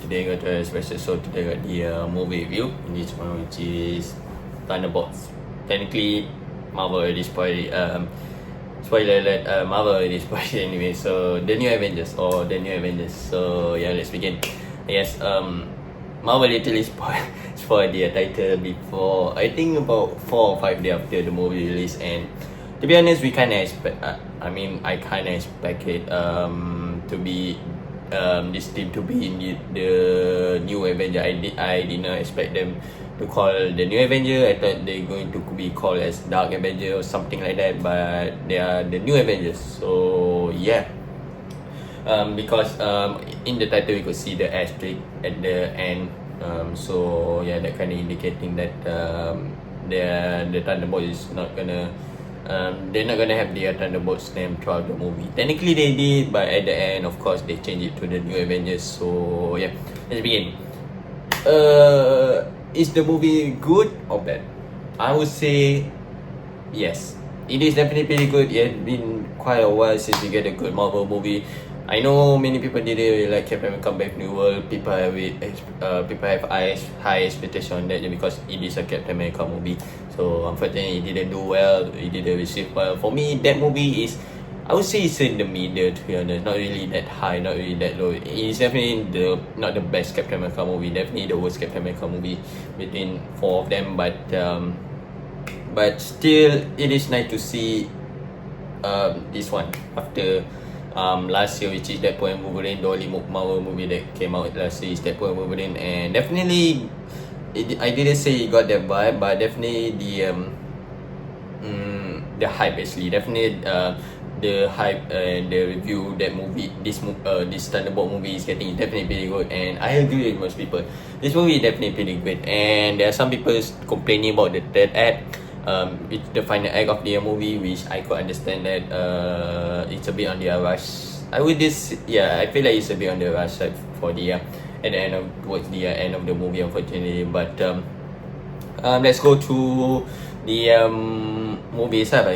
today got a special show. Today got the movie review in this one, which is Thunderbolts. Technically, Marvel already spoiled it. Spoiler alert, Marvel already spoiled it anyway. So the new Avengers. So yeah, let's begin. Yes, Marvel literally spoiled the title before, I think about 4 or 5 days after the movie release. And to be honest, we kind of expect. I kind of expect it to be this team to be in the new Avenger. I did not expect them to call the new Avenger. I thought they're going to be called as Dark Avenger or something like that, but they are the new Avengers. So yeah, because in the title we could see the asterisk at the end. So yeah, that kind of indicating that the Thunderbolt is not gonna. They're not gonna have the Thunderbolts name throughout the movie. Technically they did, but at the end, of course, they changed it to the new Avengers. So yeah, let's begin. Is the movie good or bad? I would say yes. It is definitely pretty good. It has been quite a while since we get a good Marvel movie. I know many people didn't really like Captain America: Brave New World. People have high expectation on that because it is a Captain America movie. So unfortunately, it didn't do well. It didn't receive well. For me, that movie is, I would say, it's in the middle. To be honest, not really that high, not really that low. It's definitely not the best Captain America movie. Definitely the worst Captain America movie between 4 of them. But still, it is nice to see this one after last year, which is Deadpool and Wolverine. The only Marvel movie that came out last year is Deadpool and Wolverine, and definitely I didn't say it got that vibe, but definitely the hype actually, definitely the hype and the review that movie, this Thunderbolt movie is getting definitely pretty good, and I agree with most people. This movie is definitely pretty good, and there are some people complaining about the third act. It's the final act of the movie, which I could understand that it's a bit on the rush. I feel like it's a bit on the rush side for the towards the end of the movie, unfortunately. But let's go to the movie itself.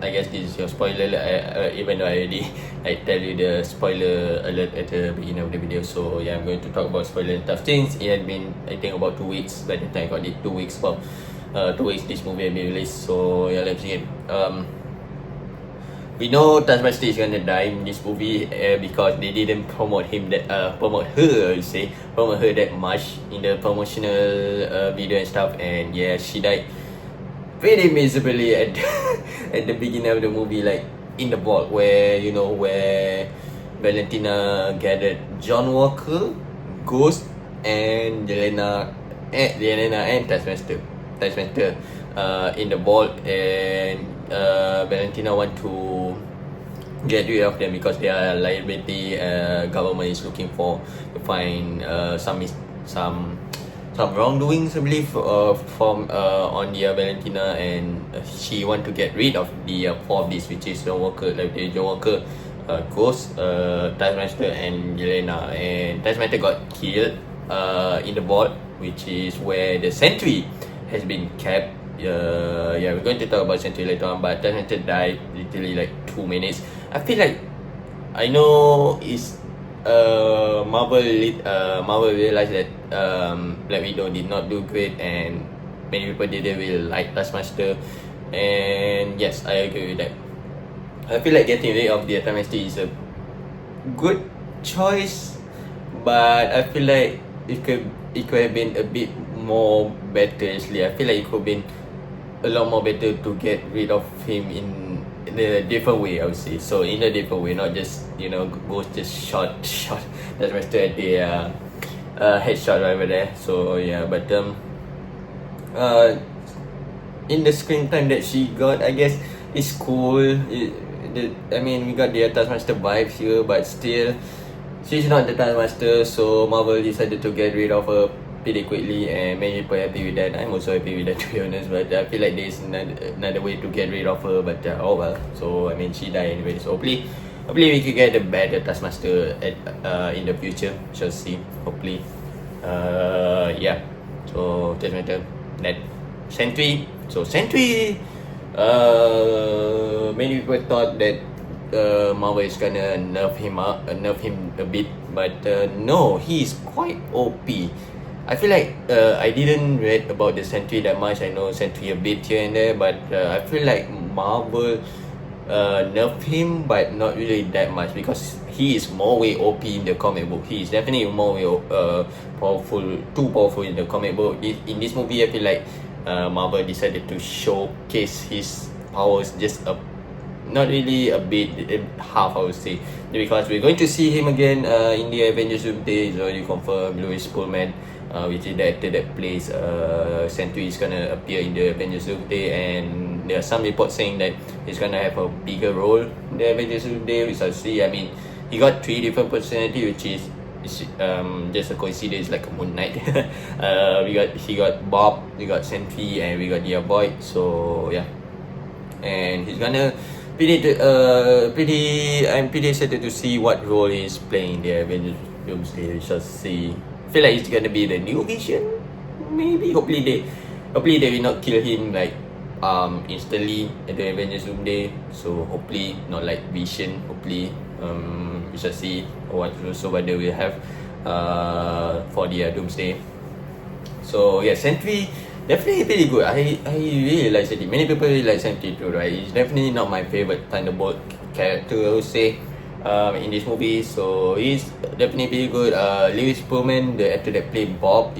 I guess this is your spoiler alert, even though I tell you the spoiler alert at the beginning of the video. So yeah, I'm going to talk about spoiler and stuff. Since it had been, I think, about 2 weeks by the time I got it, 2 weeks about 2 weeks this movie had been released. So yeah, let's begin. We know Taskmaster is gonna die in this movie because they didn't promote her that much in the promotional video and stuff. And yeah, she died pretty miserably at the beginning of the movie, like in the vault where Valentina gathered John Walker, Ghost, and Yelena and Taskmaster in the vault, and Valentina want to get rid of them because they are liability. Government is looking to find some wrongdoings, I believe, from on the Valentina, and she want to get rid of the 4 of these, which is John Walker, Ghost, Taskmaster, and Yelena. And Taskmaster got killed in the vault, which is where the Sentry has been kept. We're going to talk about Sentry later on, but Taskmaster died literally like 2 minutes. I feel like, I know it's Marvel realized that Black Widow did not do great, and many people didn't really like Taskmaster, and yes, I agree with that. I feel like getting rid of the Taskmaster is a good choice, but I feel like it could have been a bit more better actually. I feel like it could have been a lot more better to get rid of him in a different way, I would say. So in a different way, not just go just shot that's right at the headshot right over there. So yeah, but in the screen time that she got, I guess it's cool. We got the Taskmaster vibes here, but still she's not the Taskmaster, so Marvel decided to get rid of her pretty quickly, and many people happy with that. I'm also happy with that, to be honest, but I feel like there's another way to get rid of her, but oh well. So she died anyway, so hopefully we could get a better Taskmaster in the future. Shall see, hopefully. So just matter that Sentry. So Sentry, many people thought that Marvel is gonna nerf him a bit but no, he is quite OP. I feel like I didn't read about the Sentry that much. I know Sentry a bit here and there, but I feel like Marvel nerfed him, but not really that much, because he is more way OP in the comic book. He is definitely more way powerful, too powerful in the comic book. In this movie, I feel like Marvel decided to showcase his powers just not really a bit, half, I would say, because we're going to see him again in the Avengers Doomsday. It's already confirmed. Louis Pullman, which is the actor that plays Sentry, is gonna appear in the Avengers Doomsday, and there are some reports saying that he's gonna have a bigger role in the Avengers Doomsday. We shall see. I mean, he got 3 different personalities, which is just a coincidence, like a Moon Knight. He got Bob, we got Sentry, and we got the Boy. So yeah, and he's gonna I'm pretty excited to see what role he's playing there when the Doomsday. We shall see. I feel like it's gonna be the new Vision, maybe. Hopefully they will not kill him like instantly at the Avengers Doomsday. So hopefully not like Vision. Hopefully we shall see what whatsoever we have for the Doomsday. So yeah, Sentry definitely pretty good. I really like Sentry. Many people really like Sentry too, right? He's definitely not my favorite Thunderbolt character, I would say, in this movie. So he's definitely pretty good. Louis Pullman, the actor that played Bob,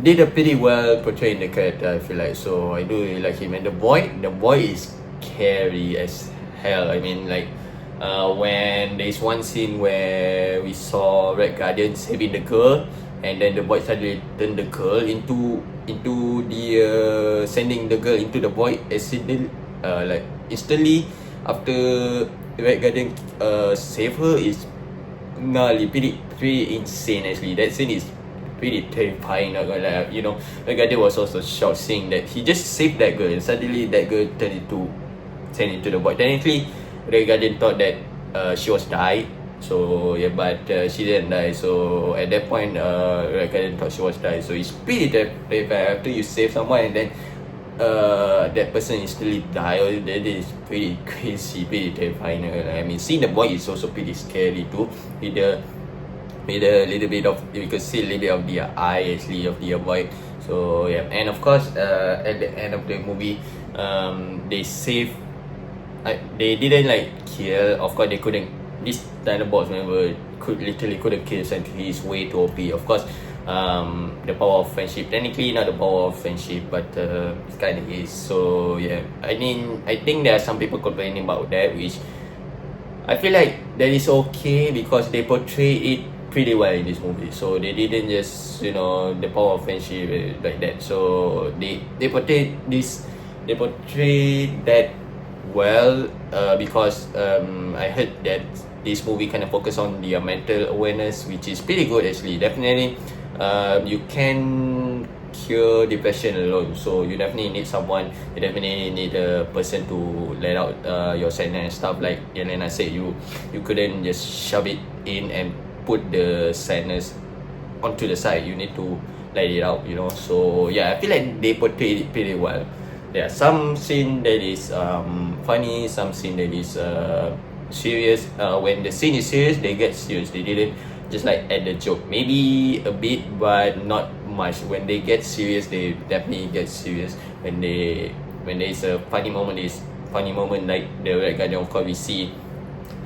did a pretty well portraying the character, I feel like. So I do really like him. And the boy is scary as hell. I mean, like when there's one scene where we saw Red Guardian saving the girl, and then the boy suddenly turned the girl into the sending the girl into the void accident, like instantly after Red Guardian save her. Is gnarly, pretty insane actually. That scene is pretty terrifying, not gonna lie. You know, Red Guardian was also shocked seeing that he just saved that girl, and suddenly that girl sent into the void. Technically, Red Guardian thought that she was died. So yeah, but she didn't die. So at that point, Red Guardian thought she was died. So it's pretty terrifying after you save someone and then that person instantly die. That is pretty crazy, pretty terrifying. I mean, seeing the boy is also pretty scary too. With a little bit of, you could see a little bit of the eye actually of the boy. So yeah, and of course, at the end of the movie, they save. They didn't like kill. Of course, they couldn't. This Thunderbolts member couldn't kill Sentry. He's way too OP. Of course, the power of friendship. Technically, not the power of friendship, but it kind of is. So yeah, I mean, I think there are some people complaining about that, which I feel like that is okay because they portray it pretty well in this movie. So they didn't just, you know, the power of friendship like that. So they portray that well, because I heard that this movie kind of focus on the mental awareness, which is pretty good actually. Definitely, you can cure depression alone. So you definitely need someone. You definitely need a person to let out your sadness and stuff. Like Elena said, you couldn't just shove it in and put the sadness onto the side. You need to let it out, you know. So yeah, I feel like they portrayed it pretty well. There are some scene that is funny, some scene that is serious. When the scene is serious, they get serious. They didn't just like add the joke, maybe a bit, but not much. When they get serious, they definitely get serious. When there's a funny moment, like the Red Guardian. Of course, we see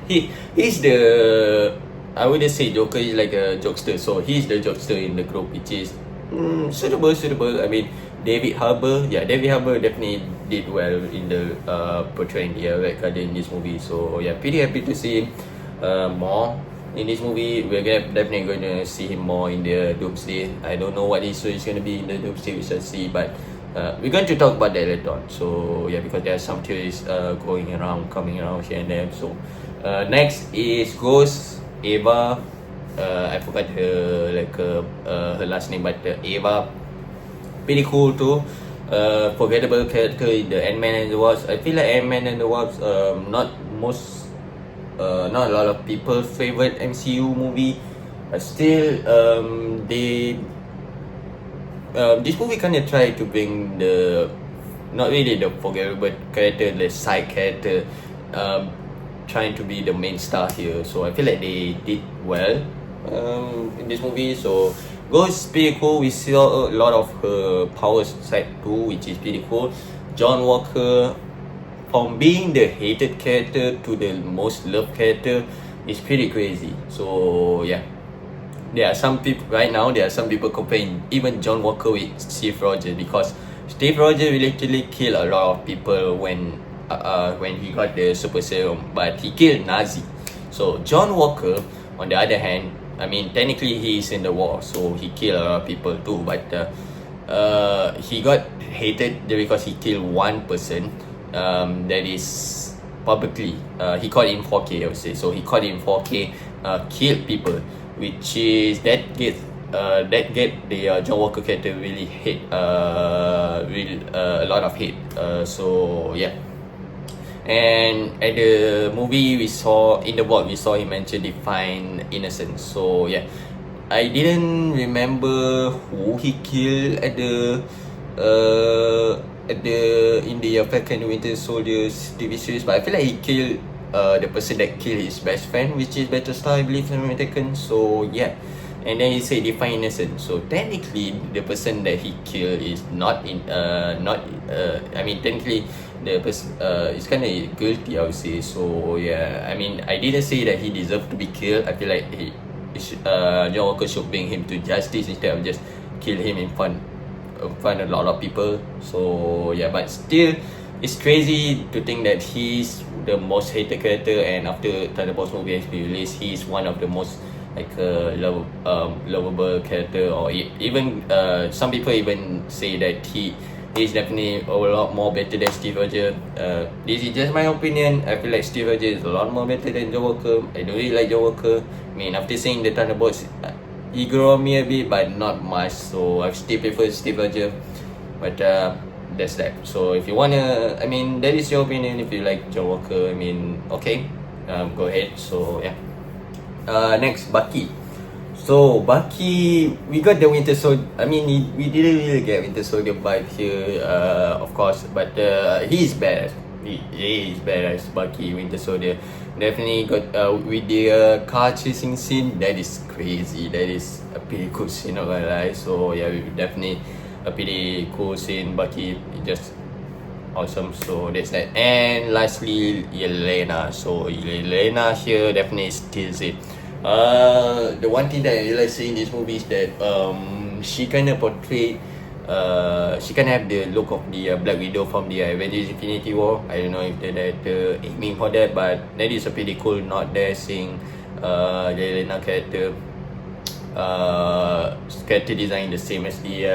he's the, I wouldn't say Joker is like a jokester. So he's the jokester in the group, which is suitable. I mean, David Harbour definitely did well in the portraying the Red Guardian in this movie. So yeah, pretty happy to see him more in this movie. We're definitely going to see him more in the Doomsday. I don't know what his is going to be in the Doomsday. We shall see, but we're going to talk about that later on. So yeah, because there are some theories coming around here and there. So next is Ghost Ava. I forgot her last name, but Ava, pretty cool too. Forgettable character in the Ant-Man and the Wasp. I feel like Ant-Man and the Wasp, not a lot of people's favorite MCU movie, but still, this movie kind of tried to bring not really the forgettable character, the side character, trying to be the main star here. So I feel like they did well in this movie. So Ghost pretty cool. We saw a lot of her power side too, which is pretty cool. John Walker, from being the hated character to the most loved character, is pretty crazy. So yeah, there are some people right now. There are some people comparing even John Walker with Steve Rogers, because Steve Rogers literally killed a lot of people when he got the super serum, but he killed Nazi. So John Walker, on the other hand, I mean technically he is in the war, so he killed a lot of people too. But he got hated because he killed one person. That is publicly. He caught in 4K, I would say. So he caught in 4K, killed people, which is that get the John Walker character really hate a lot of hate. So yeah. And at the movie we saw in the vault, we saw him mention define innocence. So yeah, I didn't remember who he killed at the in the Falcon Winter Soldier's TV series, but I feel like he killed the person that killed his best friend, which is Battlestar, I believe, if I'm not mistaken. So yeah, and then he said define innocent. So technically, the person that he killed is not I mean technically the person is kind of guilty, I would say. So yeah, I mean I didn't say that he deserved to be killed. I feel like John Walker should bring him to justice instead of just kill him in front of a lot of people. So yeah, but still it's crazy to think that he's the most hated character, and after Thunderbolts movie has been released, he's one of the most like lovable character, or even some people even say that he is definitely a lot more better than Steve Rogers. This is just my opinion. I feel like Steve Rogers is a lot more better than John Walker. I don't really like John Walker. I mean, after seeing the Thunderbolts, he grew on me a bit, but not much. So I still prefer Steve Rogers. But that's that. So if you wanna, I mean, that is your opinion. If you like John Walker, I mean, okay, go ahead. So yeah. Next, Bucky. So Bucky, we got the Winter Soldier. I mean, we didn't really get Winter Soldier vibe here, of course, but he is badass. He is badass, Bucky, Winter Soldier. Definitely got with the car chasing scene. That is crazy. That is a pretty cool scene, not gonna lie. So yeah, definitely a pretty cool scene. Bucky, just awesome. So that's that. And lastly, Yelena. So Yelena here definitely steals it. The one thing that I realized seeing this movie is that she kind of portrayed she kind of have the look of the Black Widow from the Avengers Infinity War. I don't know if the director aiming for that, but that is a pretty cool nod there, seeing the Yelena character character design the same as the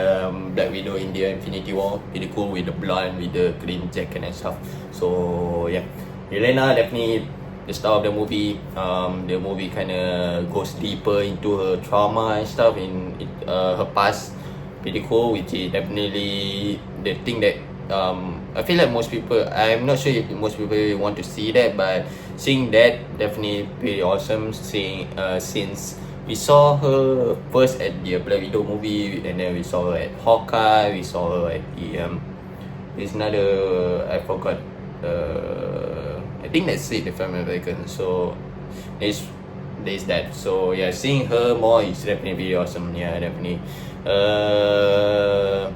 Black Widow in the Infinity War. Pretty cool with the blonde, with the green jacket and stuff. So yeah, Yelena definitely the star of the movie. The movie kind of goes deeper into her trauma and stuff in her past. Pretty cool, which is definitely the thing that I feel like most people, I'm not sure if most people want to see that, but seeing that definitely pretty awesome. Seeing since we saw her first at the Black Widow movie, and then we saw her at Hawkeye, we saw her at the there's another, I forgot, I think that's it if I'm American. So there's that. So yeah, seeing her more is definitely very awesome. Yeah, definitely.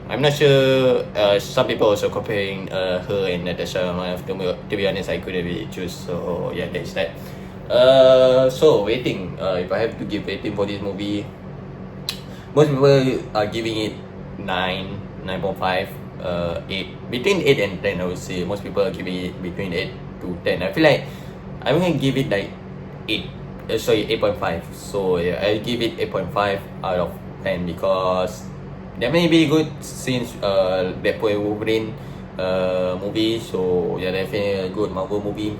I'm not sure. Some people also comparing her and Natasha Romanoff. To be honest, I couldn't really choose. So yeah, that's that. So rating. If I have to give rating for this movie, most people are giving it 9.5, 8, between 8 and 10. I would say most people are giving it between 8 to 10. I feel like I'm gonna give it like 8.5. So yeah, I'll give it 8.5 out of 10 because there may be good scenes. Deadpool and Wolverine movie. So yeah, definitely a good Marvel movie.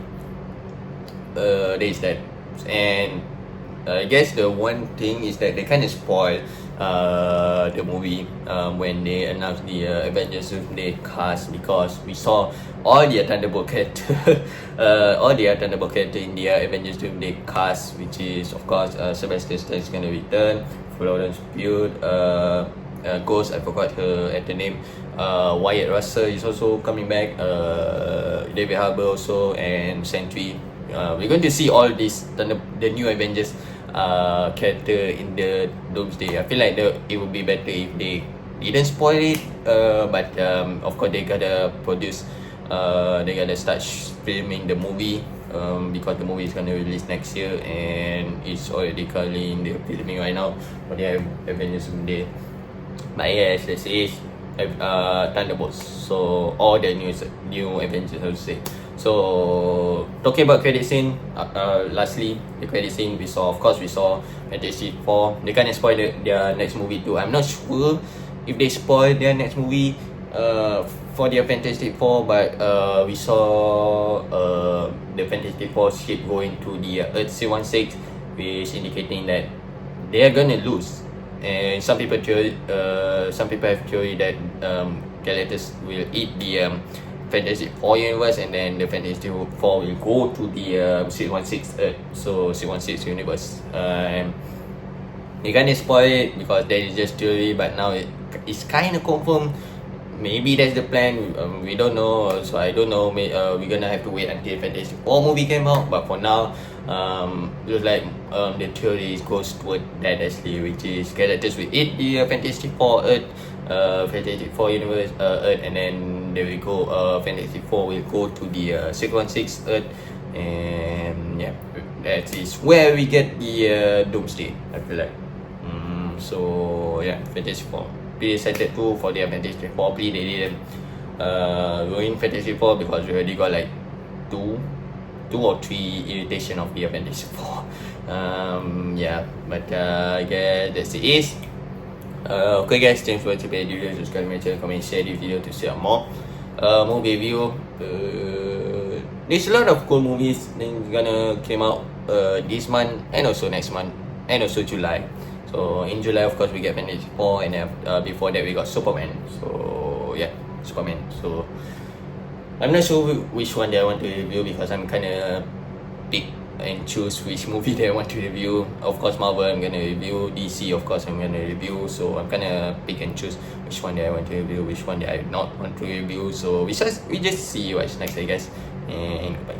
There is that. And I guess the one thing is that they kind of spoil the movie when they announced the Avengers Day cast, because we saw all the Thunderbolt character in the Avengers Day cast, which is of course Sylvester Stallone is gonna return, Florence Pugh, Ghost, I forgot her actor name, Wyatt Russell is also coming back, David Harbour also, and Sentry. we're going to see all these the new Avengers character in the Doomsday. I feel like it would be better if they didn't spoil it, but of course they gotta produce, they gotta start filming the movie, because the movie is gonna release next year and it's already currently in the filming right now for the Avengers Day. But yes, this is Thunderbolts. So all the new Avengers, I would say. So talking about credit scene, lastly the credit scene we saw Fantastic Four. They kind of spoiled their next movie too. I'm not sure if they spoil their next movie for their Fantastic Four, but we saw the Fantastic Four ship going to the Earth 616, which indicating that they are gonna lose. And some people have theory that characters will eat the Fantastic Four universe, and then the Fantastic Four will go to the 616 Earth, so 616 universe. You can't spoil it because that is just theory, but now it's kind of confirmed. Maybe that's the plan. We don't know. So I don't know. We're gonna have to wait until Fantastic Four movie came out. But for now, looks like the theory goes toward that actually, which is characters will eat the Fantastic Four Earth, Fantastic Four universe Earth, and then they will go. Fantastic Four will go to the 616 Earth, and yeah, that is where we get the Doomsday. I feel like. So yeah, Fantastic Four. Pretty excited too for their Fantastic Four. Hopefully they didn't ruin Fantastic Four, because we already got like two or three iteration of the Fantastic Four. Yeah, but I guess that's it. Okay guys, thanks for watching the video. Subscribe to my channel, comment, share the video to see more movie review. There's a lot of cool movies that's gonna came out this month and also next month and also July. So in July, of course, we get Fantastic Four, and before that we got Superman. So yeah, Superman. So I'm not sure which one that I want to review, because I'm kind of pick and choose which movie that I want to review. Of course, Marvel I'm gonna review, DC of course I'm gonna review. So I'm kind of pick and choose which one that I want to review, which one that I not want to review. So we just see what's next, I guess. And goodbye.